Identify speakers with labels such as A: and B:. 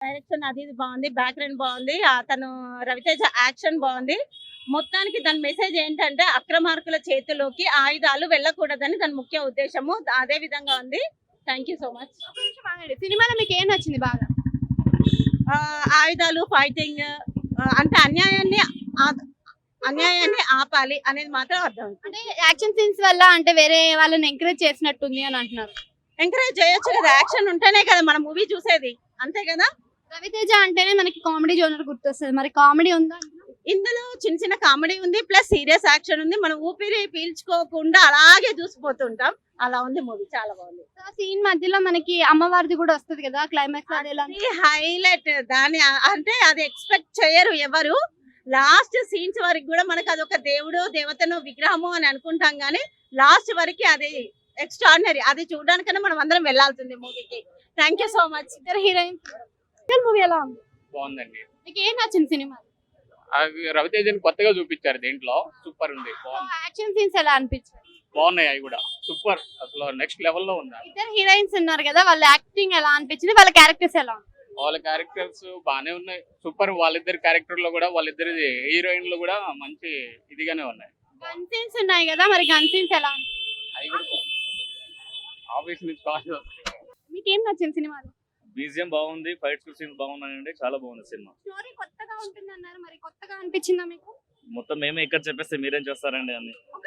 A: Direction అది ఇది బాగుంది. బ్యాక్‌గ్రౌండ్ బాగుంది. అతను రవితేజ యాక్షన్ బాగుంది. మొత్తానికి దాని మెసేజ్ ఏంటంటే అక్రమార్కుల చేతిలోకి ఆయుధాలు వెళ్ళకూడదని దాని ముఖ్య ఉద్దేశము. అదే విధంగా ఉంది. Thank you so much.
B: ఒక నిమిషం ఆగండి. సినిమాలో మీకు ఏం నచ్చింది బాగా?
A: ఆయుధాలు, ఫైటింగ్ అంటే అన్యాయాన్ని ఆపాలి అనేది మాత్రం అర్థం.
B: అంటే యాక్షన్ సీన్స్ వల్ల అంటే వేరే వాళ్ళని ఎంకరేజ్ చేసినట్టుంది అని అంటున్నారు.
A: ఎంకరేజ్ చేయొచ్చు కదా! యాక్షన్ ఉంటేనే కదా మనం మూవీ చూసేది. అంతే కదా!
B: రవితేజ అంటేనే మనకి కామెడీ జోనర్ గుర్తొస్తది. మరి కామెడీ ఉందా?
A: ఇందులో చిన్న చిన్న కామెడీ ఉంది. ప్లస్ సీరియస్ యాక్షన్ ఉంది. మనం ఊపిరి పీల్చుకోకుండా అలాగే చూసిపోతుంటాం. అలా ఉంది మూవీ. చాలా బాగుంది.
B: సో ఆ సీన్ మధ్యలో మనకి అమ్మవారిది కూడా వస్తది కదా క్లైమాక్స్ అది ఎలా?
A: అది హైలైట్. దాని అంటే అది ఎక్స్‌పెక్ట్ చేయరు ఎవరు. లాస్ట్ సీన్స్ వరకు కూడా మనకు అదొక దేవుడో, దేవతనో విగ్రహమో అని అనుకుంటాం గానీ లాస్ట్ వరకి అది ఎక్స్ట్రార్డినరీ. అది చూడడానికన్నా మనం అందరం వెళ్ళాల్సిందే మూవీకి. Thank you so much.
B: ఇద్దరు హీరోయిన్స్ మూవీ ఎలా ఉంది?
C: బాగుందండి.
B: మీకు ఏం నచ్చింది సినిమా?
C: అవి రవితేజని కొత్తగా చూపించారు దీంట్లో. సూపర్ ఉంది. బాగుంది.
B: యాక్షన్ సీన్స్ ఎలా అనిపించాయి?
C: బాగున్నాయి అవి కూడా. సూపర్. అసలు నెక్స్ట్ లెవెల్లో ఉంది.
B: ఇద్దరు హీరోయిన్స్ ఉన్నారు కదా వాళ్ళ యాక్టింగ్ ఎలా అనిపించింది? వాళ్ళ క్యారెక్టర్స్ ఎలా ఉన్నాయి?
C: వాళ్ళ క్యారెక్టర్స్ బానే ఉన్నాయి. సూపర్. వాళ్ళిద్దరి క్యారెక్టర్ లో కూడా వాళ్ళిద్దరి హీరోయిన్లు కూడా మంచి ఇదిగానే ఉన్నాయి.
B: గన్ సీన్స్ ఉన్నాయి కదా మరి గన్ సీన్స్ ఎలా ఉన్నాయి?
C: అవి కూడా బాగుంది. ఆఫీస్ నుంచి కాల్
B: మీకు ఏం నచ్చింది సినిమాలో?
D: బీజిఎం బాగుంది, ఫైట్ సీన్స్ బాగున్నాయండి, చాలా బాగుంది సినిమా.
B: స్టోరీ కొత్తగా ఉంటుంది అన్నారు మరి కొత్తగా అనిపించిందా మీకు?
D: మొత్తం మేమే ఇక్కడ చెప్పేస్తే మీరేం చేస్తారండి అని.
B: ఒక